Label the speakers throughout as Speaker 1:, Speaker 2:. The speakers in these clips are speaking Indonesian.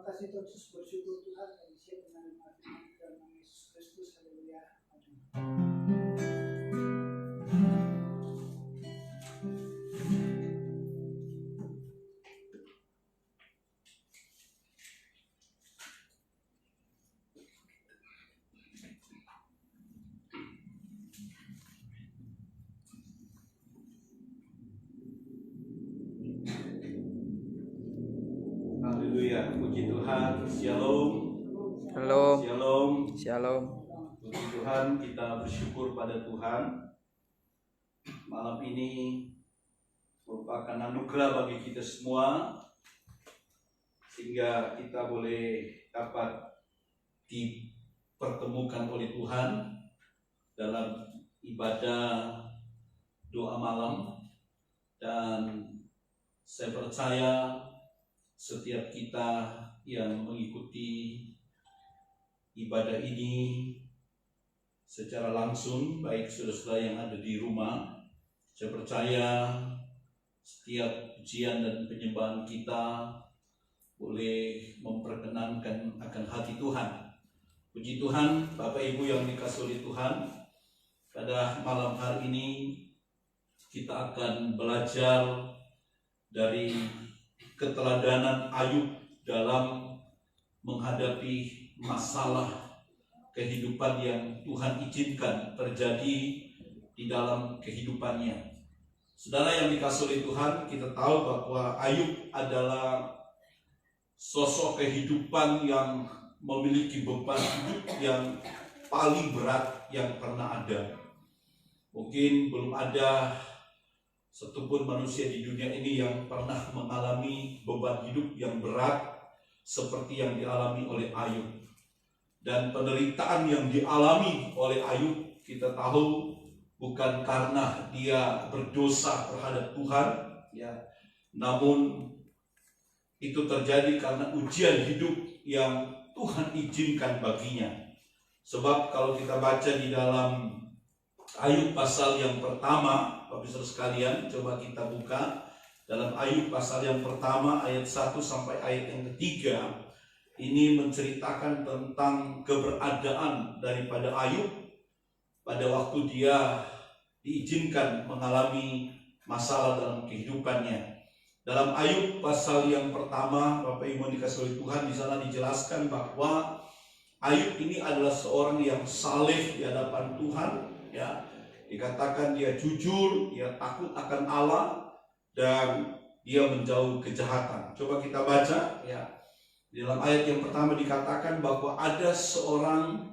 Speaker 1: kasih Yesus, bersyukur Tuhan kami siap menerima firman dalam nama Yesus Kristus. Haleluya.
Speaker 2: Haleluya, puji Tuhan. Shalom.
Speaker 3: Shalom.
Speaker 2: Shalom.
Speaker 3: Shalom.
Speaker 2: Puji Tuhan, kita bersyukur pada Tuhan. Malam ini merupakan anugerah bagi kita semua, sehingga kita boleh dapat dipertemukan oleh Tuhan dalam ibadah doa malam. Dan saya percaya setiap kita yang mengikuti ibadah ini secara langsung, baik saudara-saudara yang ada di rumah, saya percaya setiap pujian dan penyembahan kita boleh memperkenankan akan hati Tuhan. Puji Tuhan, Bapak Ibu yang dikasihi oleh Tuhan, pada malam hari ini kita akan belajar dari keteladanan Ayub dalam menghadapi masalah kehidupan yang Tuhan izinkan terjadi di dalam kehidupannya. Saudara yang dikasihi oleh Tuhan, kita tahu bahwa Ayub adalah sosok kehidupan yang memiliki beban hidup yang paling berat yang pernah ada. Mungkin belum ada satupun manusia di dunia ini yang pernah mengalami beban hidup yang berat seperti yang dialami oleh Ayub. Dan penderitaan yang dialami oleh Ayub, kita tahu bukan karena dia berdosa terhadap Tuhan, ya, namun itu terjadi karena ujian hidup yang Tuhan izinkan baginya. Sebab kalau kita baca di dalam Ayub pasal yang pertama, Bapak Ibu sekalian, coba kita buka dalam Ayub pasal yang pertama ayat 1 sampai ayat yang ketiga. Ini menceritakan tentang keberadaan daripada Ayub pada waktu dia diizinkan mengalami masalah dalam kehidupannya. Dalam Ayub pasal yang pertama, Bapak Ibu dikasihi oleh Tuhan, di sana dijelaskan bahwa Ayub ini adalah seorang yang saleh di hadapan Tuhan, ya. Dikatakan dia jujur, dia takut akan Allah, dan dia menjauh kejahatan. Coba kita baca, ya. Di dalam ayat yang pertama dikatakan bahwa ada seorang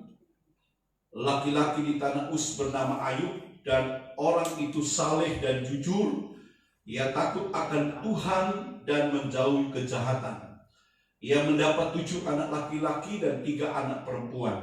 Speaker 2: laki-laki di tanah Uz bernama Ayub, dan orang itu saleh dan jujur. Ia takut akan Tuhan dan menjauhi kejahatan. Ia mendapat 7 anak laki-laki dan 3 anak perempuan.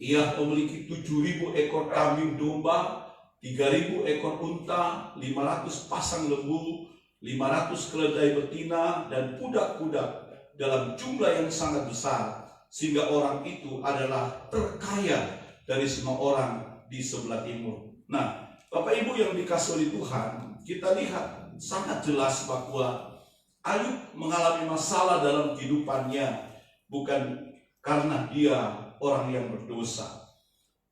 Speaker 2: Ia memiliki 7.000 ekor kambing domba, 3.000 ekor unta, 500 pasang lembu, 500 keledai betina, dan kuda-kuda dalam jumlah yang sangat besar, sehingga orang itu adalah terkaya dari semua orang di sebelah timur. Nah, Bapak Ibu yang dikasihi oleh Tuhan, kita lihat sangat jelas bahwa Ayub mengalami masalah dalam kehidupannya bukan karena dia orang yang berdosa,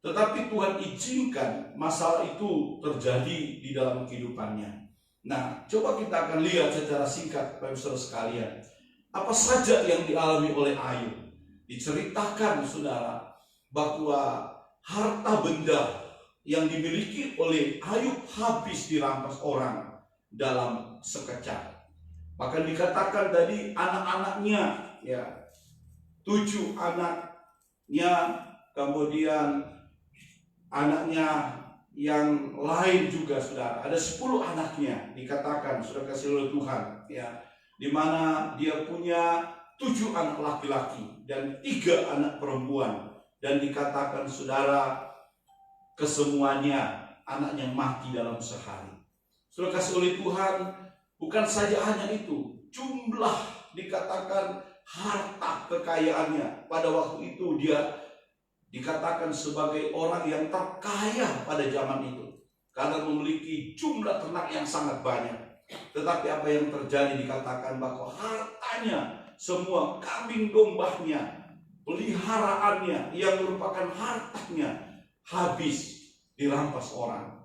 Speaker 2: tetapi Tuhan izinkan masalah itu terjadi di dalam kehidupannya. Nah, coba kita akan lihat secara singkat, Bapak Ibu sekalian, apa saja yang dialami oleh Ayub. Diceritakan, saudara, bahwa harta benda yang dimiliki oleh Ayub habis dirampas orang dalam sekejap. Bahkan dikatakan tadi anak-anaknya, ya, 7 anaknya, kemudian anaknya yang lain juga, saudara, ada 10 anaknya dikatakan, sudah kasih oleh Tuhan, ya, di mana dia punya 7 anak laki-laki dan 3 anak perempuan, dan dikatakan, saudara, kesemuanya anaknya mati dalam sehari. Sudah kasih oleh Tuhan, bukan saja hanya itu, jumlah dikatakan harta kekayaannya pada waktu itu dia dikatakan sebagai orang yang terkaya pada zaman itu karena memiliki jumlah ternak yang sangat banyak. Tetapi apa yang terjadi, dikatakan bahwa hartanya semua kambing dombanya, peliharaannya yang merupakan hartanya habis dirampas orang.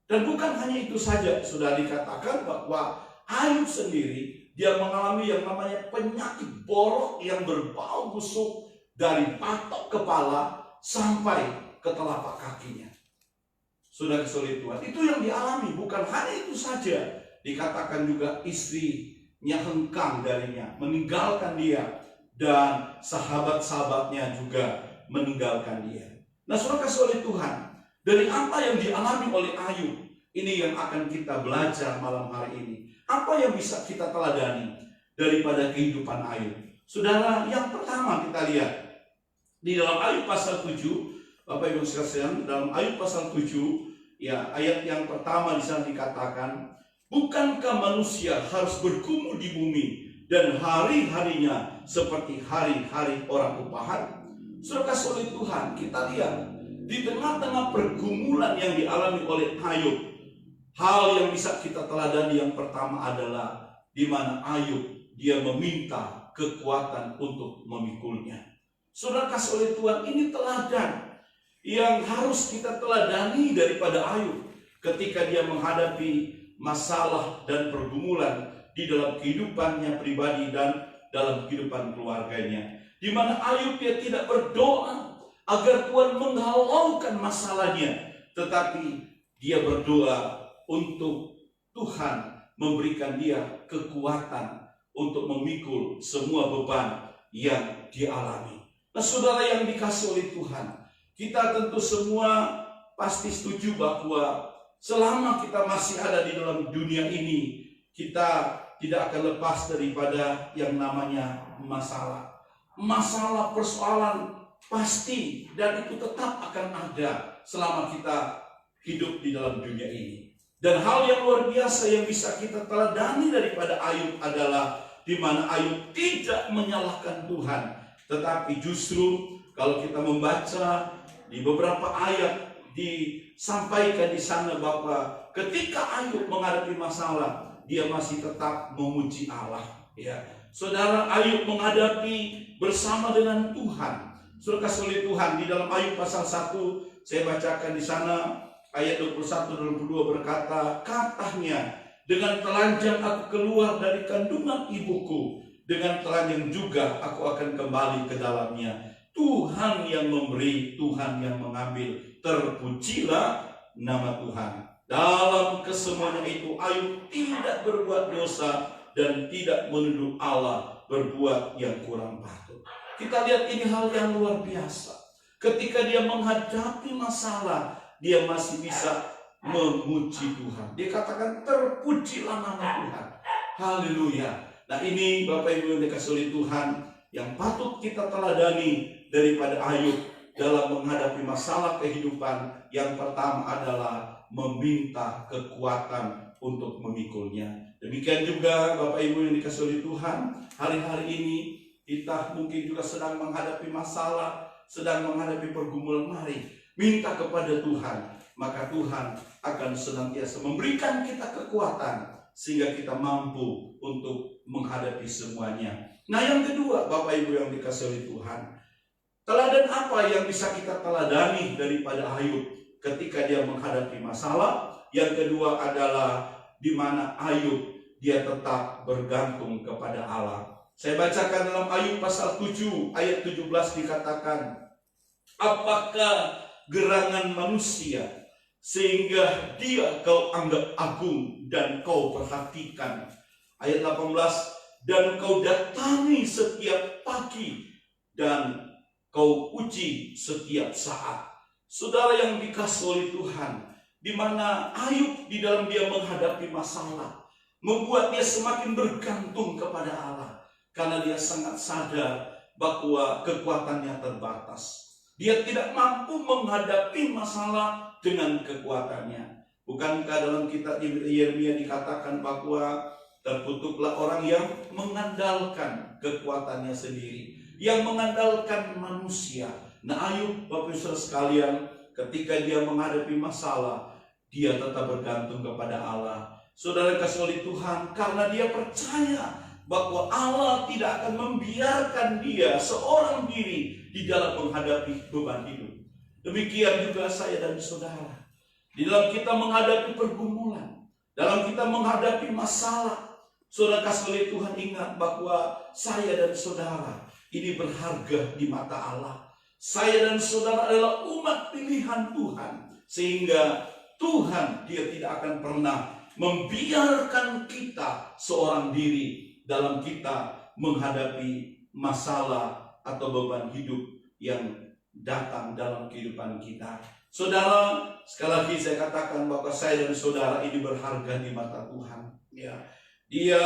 Speaker 2: Dan bukan hanya itu saja, sudah dikatakan bahwa Ayub sendiri dia mengalami yang namanya penyakit borok yang berbau busuk dari patok kepala sampai ke telapak kakinya. Sudah kesulitan Tuhan, itu yang dialami. Bukan hanya itu saja, dikatakan juga istrinya hengkang darinya, meninggalkan dia, dan sahabat-sahabatnya juga meninggalkan dia. Nah, saudara kasih Tuhan, dari apa yang dialami oleh Ayub, ini yang akan kita belajar malam hari ini. Apa yang bisa kita teladani daripada kehidupan Ayub? Saudara, yang pertama kita lihat di dalam Ayub pasal 7, Bapak Ibu sekalian, dalam Ayub pasal 7, ya, ayat yang pertama di sana dikatakan, bukankah manusia harus bergumul di bumi dan hari-harinya seperti hari-hari orang upahan? Saudara kasih Tuhan, kita lihat di tengah-tengah pergumulan yang dialami oleh Ayub, hal yang bisa kita teladani yang pertama adalah di mana Ayub dia meminta kekuatan untuk memikulnya. Saudara kasih oleh Tuhan, ini teladan yang harus kita teladani daripada Ayub ketika dia menghadapi masalah dan pergumulan di dalam kehidupannya pribadi dan dalam kehidupan keluarganya, di mana Ayub dia tidak berdoa agar Tuhan menghalaukan masalahnya, tetapi dia berdoa untuk Tuhan memberikan dia kekuatan untuk memikul semua beban yang dialami. Nah, saudara yang dikasih oleh Tuhan, kita tentu semua pasti setuju bahwa selama kita masih ada di dalam dunia ini, kita tidak akan lepas daripada yang namanya masalah. Masalah, persoalan pasti, dan itu tetap akan ada selama kita hidup di dalam dunia ini. Dan hal yang luar biasa yang bisa kita teladani daripada Ayub adalah di mana Ayub tidak menyalahkan Tuhan, tetapi justru kalau kita membaca di beberapa ayat disampaikan di sana bahwa ketika Ayub menghadapi masalah, dia masih tetap memuji Allah. Ya, saudara, Ayub menghadapi bersama dengan Tuhan. Saudara kasih Tuhan, di dalam Ayub pasal 1 saya bacakan di sana ayat 21-22 berkata, katanya, dengan telanjang aku keluar dari kandungan ibuku, dengan telanjang juga aku akan kembali ke dalamnya. Tuhan yang memberi, Tuhan yang mengambil, terpujilah nama Tuhan. Dalam kesemuanya itu Ayub tidak berbuat dosa dan tidak menuduh Allah berbuat yang kurang patut. Kita lihat ini hal yang luar biasa. Ketika dia menghadapi masalah, dia masih bisa memuji Tuhan. Dia katakan, terpujilah nama Tuhan. Haleluya. Nah, ini Bapak Ibu yang dikasihi oleh Tuhan, yang patut kita teladani daripada Ayub dalam menghadapi masalah kehidupan. Yang pertama adalah meminta kekuatan untuk memikulnya. Demikian juga Bapak Ibu yang dikasihi oleh Tuhan, hari-hari ini kita mungkin juga sedang menghadapi masalah, sedang menghadapi pergumulan. Mari minta kepada Tuhan, maka Tuhan akan senantiasa memberikan kita kekuatan sehingga kita mampu untuk menghadapi semuanya. Nah, yang kedua, Bapak Ibu yang dikasihi oleh Tuhan, teladan apa yang bisa kita teladani daripada Ayub ketika dia menghadapi masalah? Yang kedua adalah di mana Ayub dia tetap bergantung kepada Allah. Saya bacakan dalam Ayub pasal 7 ayat 17 dikatakan, apakah gerangan manusia sehingga dia kau anggap agung dan kau perhatikan? Ayat 18, dan kau datangi setiap pagi dan kau uji setiap saat. Saudara yang dikasihi oleh Tuhan, di mana Ayub di dalam dia menghadapi masalah membuat dia semakin bergantung kepada Allah, karena dia sangat sadar bahwa kekuatannya terbatas. Dia tidak mampu menghadapi masalah dengan kekuatannya. Bukankah dalam kitab Yeremia dikatakan bahwa terkutuklah orang yang mengandalkan kekuatannya sendiri, yang mengandalkan manusia. Nah, Ayub, Bapak Ibu sekalian, ketika dia menghadapi masalah, dia tetap bergantung kepada Allah. Saudara kasih oleh Tuhan, karena dia percaya bahwa Allah tidak akan membiarkan dia seorang diri di dalam menghadapi beban hidup. Demikian juga saya dan saudara. Di dalam kita menghadapi pergumulan, dalam kita menghadapi masalah, saudara kasih oleh Tuhan, ingat bahwa saya dan saudara ini berharga di mata Allah. Saya dan saudara adalah umat pilihan Tuhan, sehingga Tuhan dia tidak akan pernah membiarkan kita seorang diri dalam kita menghadapi masalah atau beban hidup yang datang dalam kehidupan kita. Saudara, sekali lagi saya katakan bahwa saya dan saudara ini berharga di mata Tuhan. Ya, dia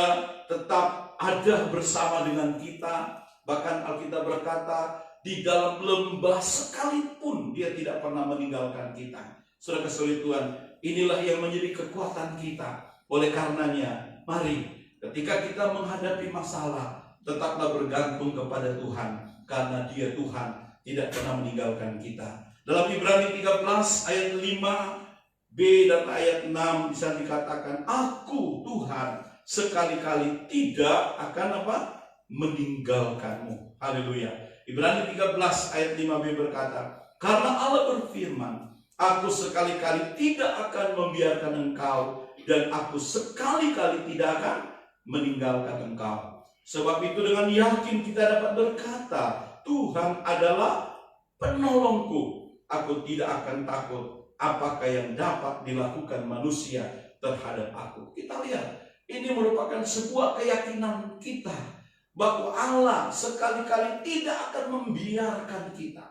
Speaker 2: tetap ada bersama dengan kita. Bahkan Alkitab berkata, di dalam lembah sekalipun dia tidak pernah meninggalkan kita. Saudara kasih Tuhan, inilah yang menjadi kekuatan kita. Oleh karenanya, mari ketika kita menghadapi masalah, tetaplah bergantung kepada Tuhan, karena dia Tuhan tidak pernah meninggalkan kita. Dalam Ibrani 13 ayat 5b dan ayat 6 bisa dikatakan, aku Tuhan sekali-kali tidak akan meninggalkanmu. Haleluya. Ibrani 13 ayat 5b berkata, karena Allah berfirman, aku sekali-kali tidak akan membiarkan engkau, dan aku sekali-kali tidak akan meninggalkan engkau. Sebab itu dengan yakin kita dapat berkata, Tuhan adalah penolongku, aku tidak akan takut apakah yang dapat dilakukan manusia terhadap aku. Kita lihat, ini merupakan sebuah keyakinan kita bahwa Allah sekali-kali tidak akan membiarkan kita.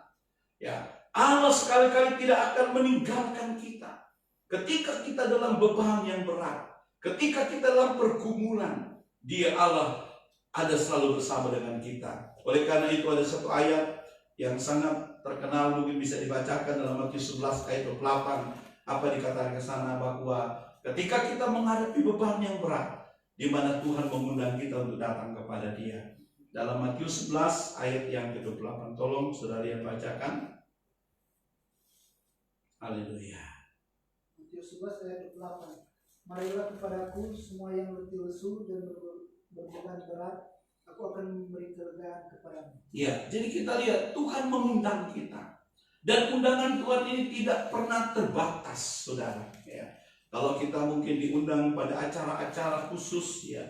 Speaker 2: Ya, Allah sekali-kali tidak akan meninggalkan kita. Ketika kita dalam beban yang berat, ketika kita dalam pergumulan, dia Allah ada selalu bersama dengan kita. Oleh karena itu ada satu ayat yang sangat terkenal, mungkin bisa dibacakan dalam Matius 11 ayat 28. Apa dikatakan ke sana, bahwa ketika kita menghadapi beban yang berat, di mana Tuhan mengundang kita untuk datang kepada Dia. Dalam Matius 11 ayat yang ke-28, tolong saudara yang bacakan. Haleluya.
Speaker 1: Matius 11 ayat 28. Marilah kepadaku semua yang letih lesu dan berbeban berat, aku akan memberi kelegaan kepadamu. Ya, jadi kita lihat Tuhan mengundang kita. Dan undangan Tuhan ini tidak pernah terbatas, saudara. Ya. Kalau kita mungkin diundang pada acara-acara khusus, ya,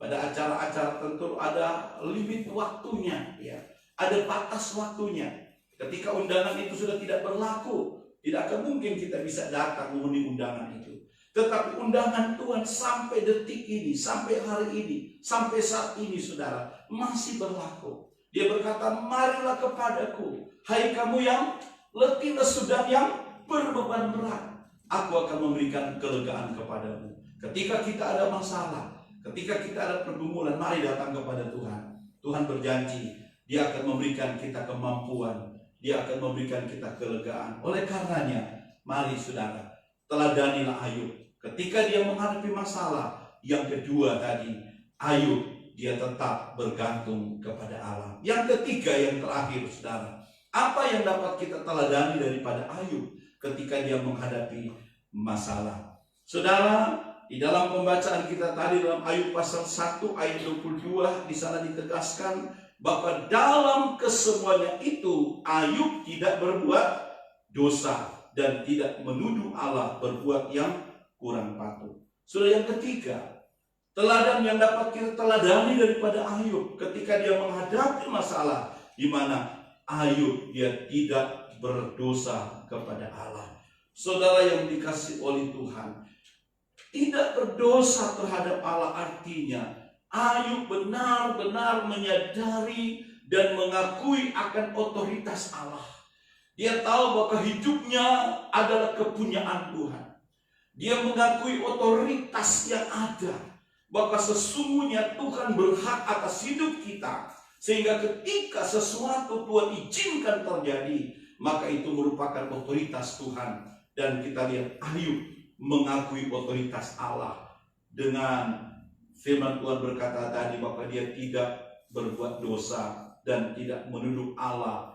Speaker 1: pada acara-acara tentu ada limit waktunya, ya, ada batas waktunya. Ketika undangan itu sudah tidak berlaku, tidak akan mungkin kita bisa datang memenuhi undangan itu. Tetapi undangan Tuhan sampai detik ini, sampai hari ini, sampai saat ini, saudara, masih berlaku. Dia berkata, marilah kepadaku, hai kamu yang letih lesu dan yang berbeban berat, aku akan memberikan kelegaan kepadamu. Ketika kita ada masalah, ketika kita ada pergumulan, mari datang kepada Tuhan. Tuhan berjanji, Dia akan memberikan kita kemampuan, Dia akan memberikan kita kelegaan. Oleh karenanya, mari saudara, teladanilah Ayub. Ketika dia menghadapi masalah, yang kedua tadi, Ayub, dia tetap bergantung kepada Allah. Yang ketiga, yang terakhir, saudara, apa yang dapat kita teladani daripada Ayub ketika dia menghadapi masalah? Saudara, di dalam pembacaan kita tadi dalam Ayub pasal 1 ayat 22, di sana ditegaskan bahwa dalam kesemuanya itu Ayub tidak berbuat dosa dan tidak menuduh Allah berbuat yang kurang patut. Saudara, yang ketiga, teladan yang dapat kita teladani daripada Ayub ketika dia menghadapi masalah, di mana Ayub dia tidak berdosa kepada Allah. Saudara yang dikasihi oleh Tuhan, tidak berdosa terhadap Allah artinya Ayub benar-benar menyadari dan mengakui akan otoritas Allah. Dia tahu bahwa hidupnya adalah kepunyaan Tuhan. Dia mengakui otoritas yang ada, bahwa sesungguhnya Tuhan berhak atas hidup kita. Sehingga ketika sesuatu Tuhan izinkan terjadi, maka itu merupakan otoritas Tuhan. Dan kita lihat Ayub mengakui otoritas Allah. Dengan firman Tuhan berkata tadi bahwa dia tidak berbuat dosa dan tidak menuduh Allah,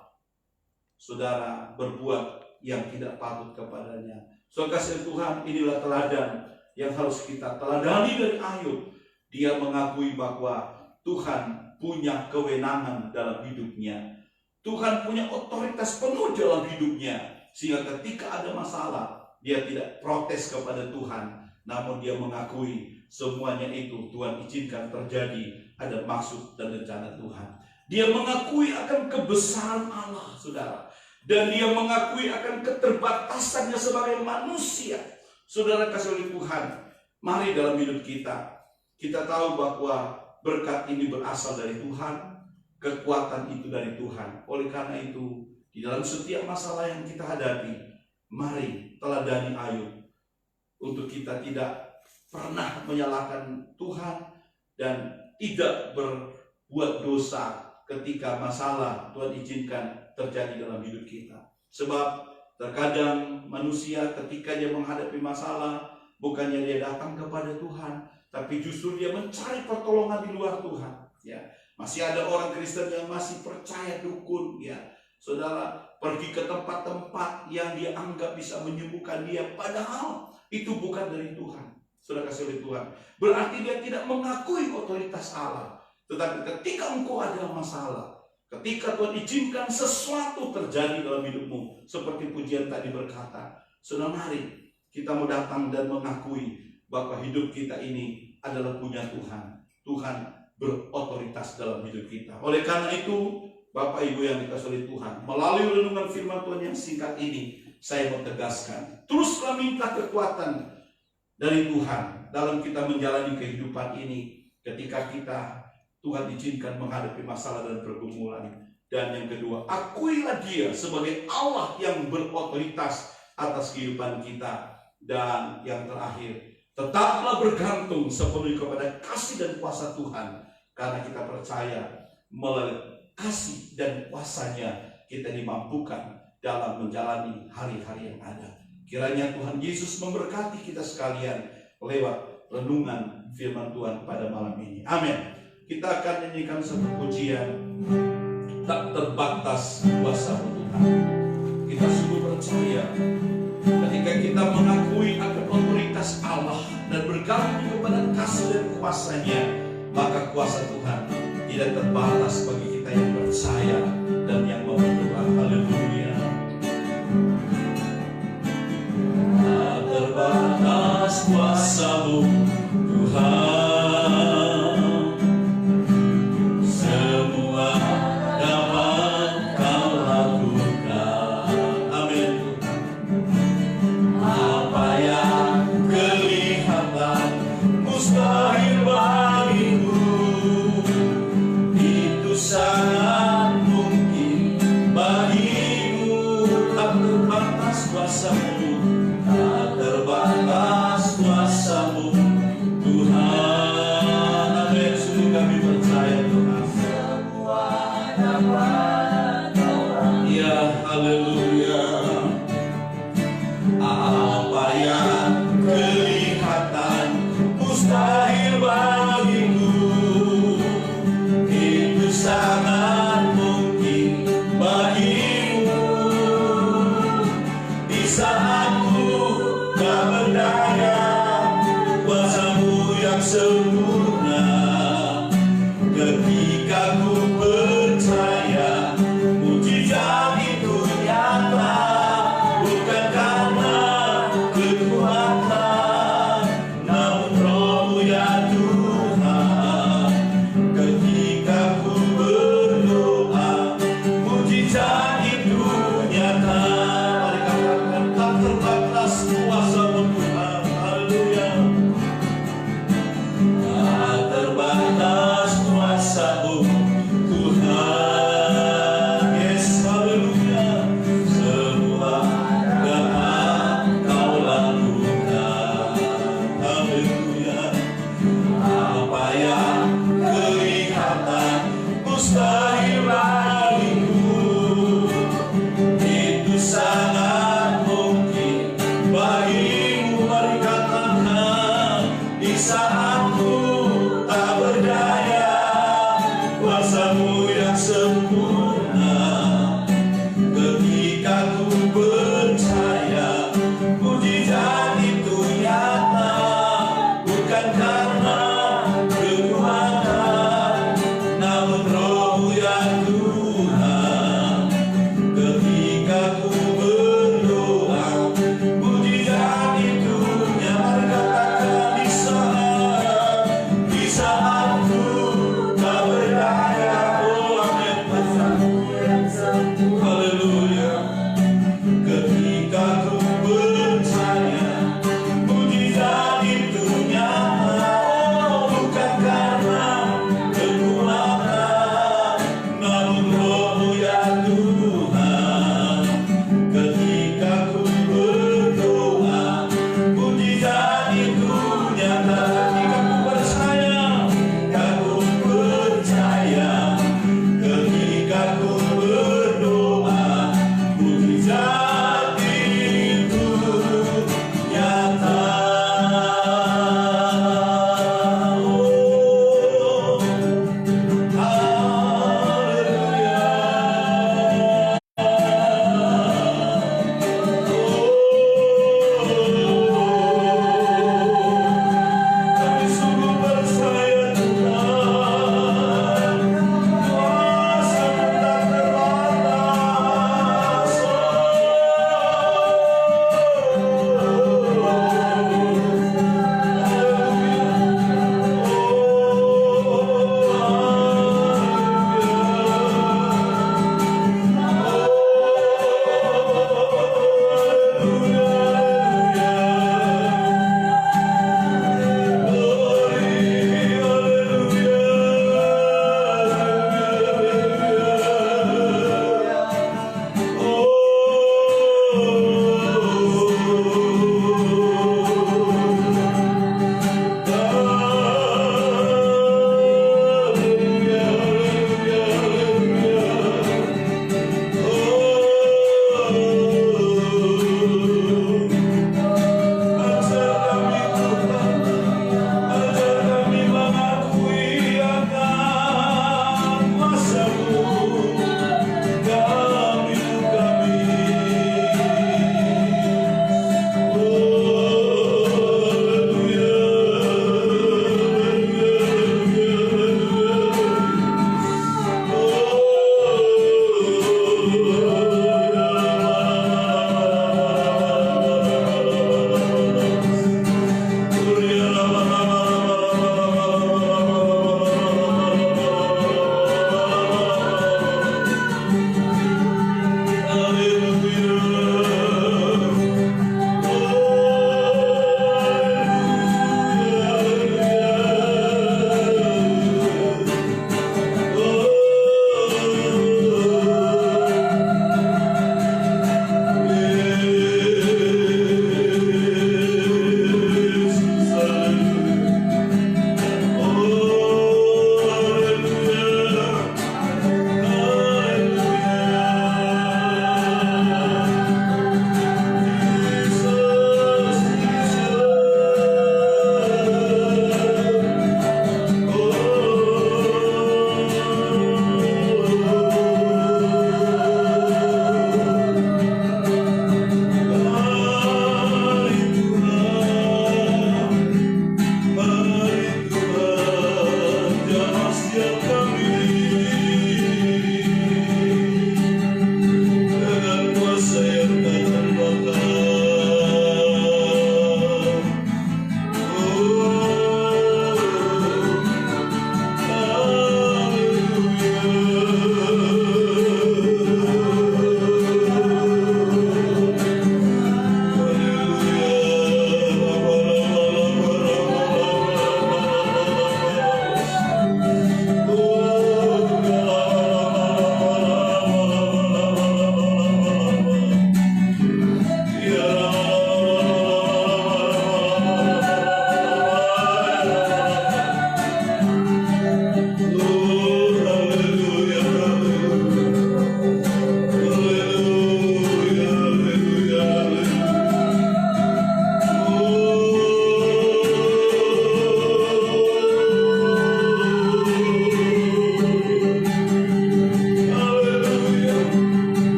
Speaker 1: saudara, berbuat yang tidak patut kepadanya. Saudara kasih Tuhan, inilah teladan yang harus kita teladani dari Ayub. Dia mengakui bahwa
Speaker 2: Tuhan punya kewenangan dalam hidupnya. Tuhan punya otoritas penuh dalam hidupnya. Sehingga ketika ada masalah, dia tidak protes kepada Tuhan, namun dia mengakui semuanya itu Tuhan izinkan terjadi, ada maksud dan rencana Tuhan. Dia mengakui akan kebesaran Allah, saudara. Dan dia mengakui akan keterbatasannya sebagai manusia. Saudara kasih oleh Tuhan, mari dalam hidup kita tahu bahwa berkat ini berasal dari Tuhan, kekuatan itu dari Tuhan. Oleh karena itu, di dalam setiap masalah yang kita hadapi, mari teladani Ayub untuk kita tidak pernah menyalahkan Tuhan dan tidak berbuat dosa ketika masalah Tuhan izinkan terjadi dalam hidup kita. Sebab terkadang manusia ketika dia menghadapi masalah, bukannya dia datang kepada Tuhan, tapi justru dia mencari pertolongan di luar Tuhan. Ya, masih ada orang Kristen yang masih percaya dukun, ya. Saudara, pergi ke tempat-tempat yang dia anggap bisa menyembuhkan dia, padahal itu bukan dari Tuhan. Saudara kasih oleh Tuhan, berarti dia tidak mengakui otoritas Allah. Tetapi ketika engkau ada masalah, ketika Tuhan izinkan sesuatu terjadi dalam hidupmu, seperti pujian tadi berkata, saudara, mari kita mau datang dan mengakui bahwa hidup kita ini adalah punya Tuhan. Tuhan berotoritas dalam hidup kita. Oleh karena itu, Bapak Ibu yang dikasihi oleh Tuhan, melalui renungan firman Tuhan yang singkat ini, saya mau tegaskan, teruslah minta kekuatan dari Tuhan dalam kita menjalani kehidupan ini. Ketika Tuhan izinkan menghadapi masalah dan pergumulan. Dan yang kedua, akuilah Dia sebagai Allah yang berotoritas atas kehidupan kita. Dan yang terakhir, tetaplah bergantung sepenuhnya kepada kasih dan kuasa Tuhan, karena kita percaya melalui kasih dan kuasanya kita dimampukan dalam menjalani hari-hari yang ada. Kiranya Tuhan Yesus memberkati kita sekalian lewat renungan firman Tuhan pada malam ini. Amin. Kita akan nyanyikan satu pujian, tak terbatas kuasa Tuhan. Kita sungguh percaya ketika kita mengakui akan otoritas Allah dan bergantung kepada kasih dan kuasanya, maka kuasa Tuhan tidak terbatas bagi kita yang percaya dan yang mau berdoa. Haleluya. Tak terbatas kuasa-Mu Tuhan.
Speaker 3: Kuasa Tuhan, haleluya.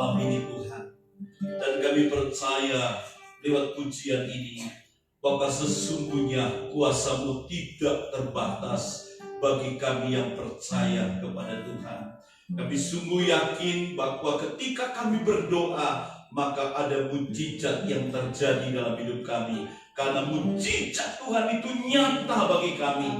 Speaker 2: malam ini Tuhan. Dan kami percaya lewat pujian ini bahwa sesungguhnya kuasa-Mu tidak terbatas bagi kami yang percaya kepada Tuhan. Kami sungguh yakin bahwa ketika kami berdoa, maka ada mujizat yang terjadi dalam hidup kami. Karena mujizat Tuhan itu nyata bagi kami.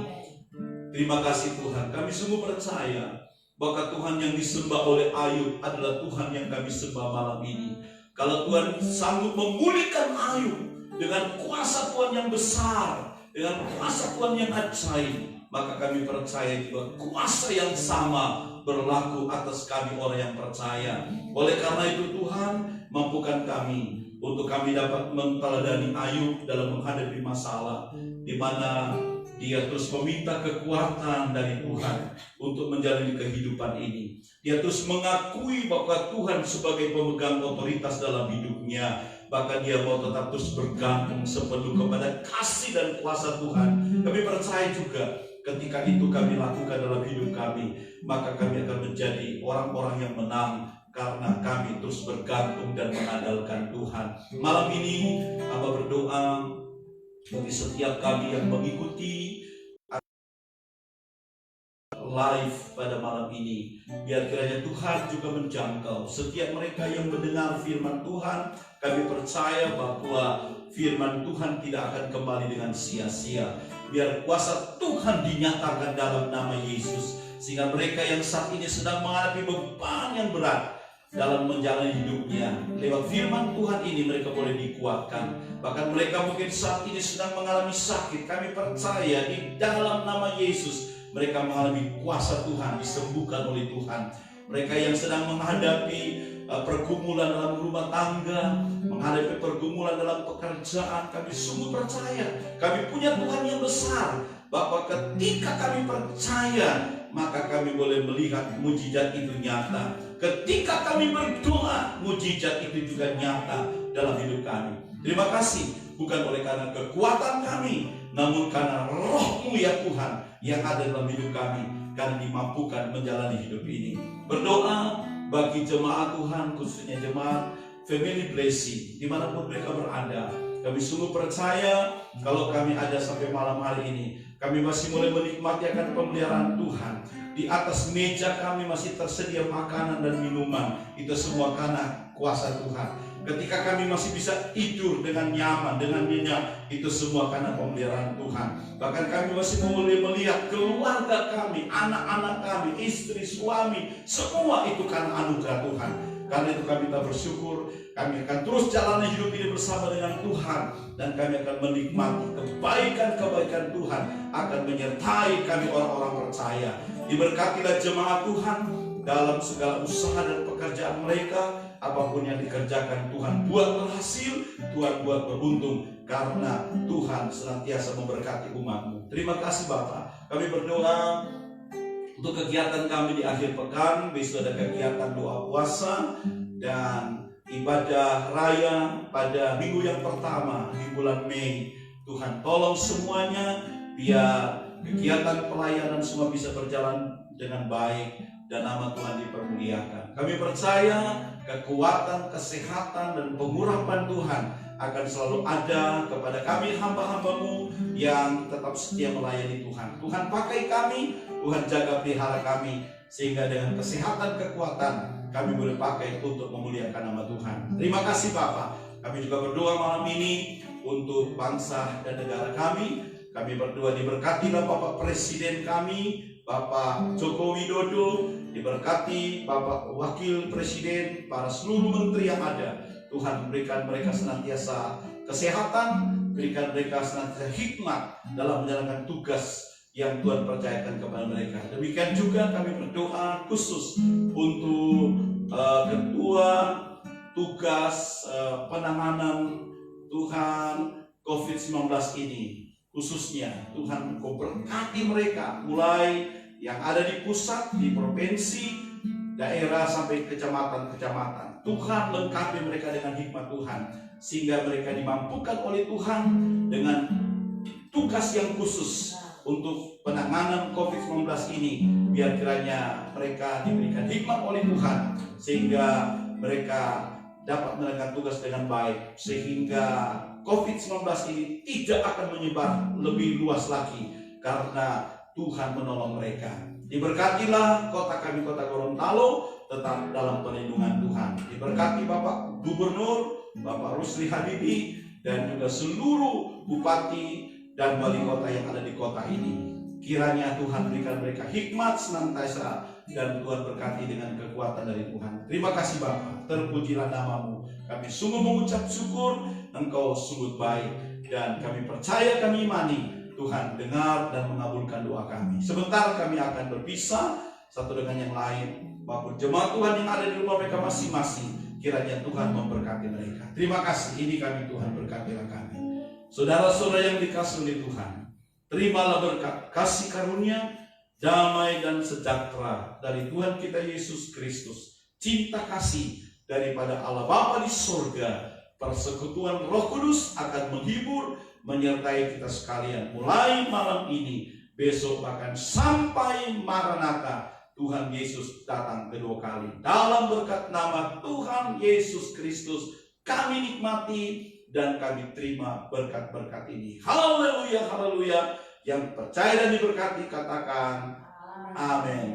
Speaker 2: Terima kasih Tuhan, kami sungguh percaya bahwa Tuhan yang disembah oleh Ayub adalah Tuhan yang kami sembah malam ini. Kalau Tuhan sanggup memulihkan Ayub dengan kuasa Tuhan yang besar, dengan kuasa Tuhan yang ajaib, maka kami percaya juga kuasa yang sama berlaku atas kami orang yang percaya. Oleh karena itu Tuhan, mampukan kami untuk kami dapat menteladani Ayub dalam menghadapi masalah, di mana dia terus meminta kekuatan dari Tuhan untuk menjalani kehidupan ini. Dia terus mengakui bahwa Tuhan sebagai pemegang otoritas dalam hidupnya. Bahkan dia mau tetap terus bergantung sepenuh kepada kasih dan kuasa Tuhan. Kami percaya juga ketika itu kami lakukan dalam hidup kami, maka kami akan menjadi orang-orang yang menang karena kami terus bergantung dan mengandalkan Tuhan. Malam ini Hamba berdoa bagi setiap kami yang mengikuti live pada malam ini, biar kiranya Tuhan juga menjangkau setiap mereka yang mendengar firman Tuhan. Kami percaya bahwa firman Tuhan tidak akan kembali dengan sia-sia. Biar kuasa Tuhan dinyatakan dalam nama Yesus, sehingga mereka yang saat ini sedang menghadapi beban yang berat dalam menjalani hidupnya, lewat firman Tuhan ini mereka boleh dikuatkan. Bahkan mereka mungkin saat ini sedang mengalami sakit, kami percaya di dalam nama Yesus mereka mengalami kuasa Tuhan, disembuhkan oleh Tuhan. Mereka yang sedang menghadapi pergumulan dalam rumah tangga, menghadapi pergumulan dalam pekerjaan, kami sungguh percaya kami punya Tuhan yang besar, bahwa ketika kami percaya, maka kami boleh melihat mujizat itu nyata. Ketika kami berdoa, mujizat itu juga nyata dalam hidup kami. Terima kasih, bukan oleh karena kekuatan kami, namun karena Roh-Mu ya Tuhan yang ada dalam hidup kami, karena dimampukan menjalani hidup ini. Berdoa bagi jemaat Tuhan, khususnya jemaat Family Blessing, dimanapun mereka berada. Kami sungguh percaya kalau kami ada sampai malam hari ini, kami masih mulai menikmati akan pemeliharaan Tuhan. Di atas meja kami masih tersedia makanan dan minuman. Itu semua karena kuasa Tuhan. Ketika kami masih bisa tidur dengan nyaman, dengan nyenyak, itu semua karena pemeliharaan Tuhan. Bahkan kami masih boleh melihat keluarga kami, anak-anak kami, istri, suami, semua itu karena anugerah Tuhan. Karena itu kami tak bersyukur, kami akan terus jalani hidup ini bersama dengan Tuhan. Dan kami akan menikmati kebaikan-kebaikan Tuhan akan menyertai kami orang-orang percaya. Diberkatilah jemaat Tuhan dalam segala usaha dan pekerjaan mereka. Apapun yang dikerjakan, Tuhan buat berhasil, Tuhan buat beruntung, karena Tuhan senantiasa memberkati umat-Mu. Terima kasih Bapak. Kami berdoa untuk kegiatan kami di akhir pekan. Besok ada kegiatan doa puasa dan ibadah raya pada minggu yang pertama di bulan Mei. Tuhan tolong semuanya, biar kegiatan pelayanan semua bisa berjalan dengan baik dan nama Tuhan dipermuliakan. Kami percaya kekuatan, kesehatan, dan pengurapan Tuhan akan selalu ada kepada kami hamba-hamba-Mu yang tetap setia melayani Tuhan. Tuhan pakai kami, Tuhan jaga pelihara kami, sehingga dengan kesehatan, kekuatan kami boleh pakai untuk memuliakan nama Tuhan. Terima kasih Bapak. Kami juga berdoa malam ini untuk bangsa dan negara kami. Kami berdoa diberkatilah Bapak Presiden kami, Bapak Joko Widodo, diberkati Bapak Wakil Presiden, para seluruh menteri yang ada. Tuhan berikan mereka senantiasa kesehatan, berikan mereka senantiasa hikmat dalam menjalankan tugas yang Tuhan percayakan kepada mereka. Demikian juga kami berdoa khusus untuk Ketua Tugas Penanganan Tuhan COVID-19 ini. Khususnya Tuhan Engkau berkati mereka, mulai yang ada di pusat, di provinsi, daerah sampai kecamatan-kecamatan. Tuhan lengkapi mereka dengan hikmat Tuhan, sehingga mereka dimampukan oleh Tuhan dengan tugas yang khusus untuk penanganan COVID-19 ini. Biar kiranya mereka diberikan hikmat oleh Tuhan, sehingga mereka dapat menjalankan tugas dengan baik, sehingga COVID-19 ini tidak akan menyebar lebih luas lagi, karena Tuhan menolong mereka. Diberkatilah kota kami, kota Gorontalo, tetap dalam perlindungan Tuhan. Diberkati Bapak Gubernur, Bapak Rusli Habibi, dan juga seluruh bupati dan wali kota yang ada di kota ini. Kiranya Tuhan berikan mereka hikmat senantiasa, dan Tuhan berkati dengan kekuatan dari Tuhan. Terima kasih Bapa, terpujilah namamu. Kami sungguh mengucap syukur, Engkau sungguh baik, dan kami percaya, kami imani Tuhan dengar dan mengabulkan doa kami. Sebentar kami akan berpisah satu dengan yang lain, maupun jemaat Tuhan yang ada di rumah mereka masing-masing. Kiranya Tuhan memberkati mereka. Terima kasih, ini kami Tuhan, berkatilah kami. Saudara-saudara yang dikasihi oleh Tuhan, terimalah berkat kasih karunia, damai dan sejahtera dari Tuhan kita Yesus Kristus, cinta kasih daripada Allah Bapa di surga, persekutuan Roh Kudus akan menghibur, menyertai kita sekalian mulai malam ini, besok bahkan sampai Maranatha, Tuhan Yesus datang kedua kali. Dalam berkat nama Tuhan Yesus Kristus kami nikmati dan kami terima berkat-berkat ini. Haleluya, haleluya. Yang percaya dan diberkati katakan amin.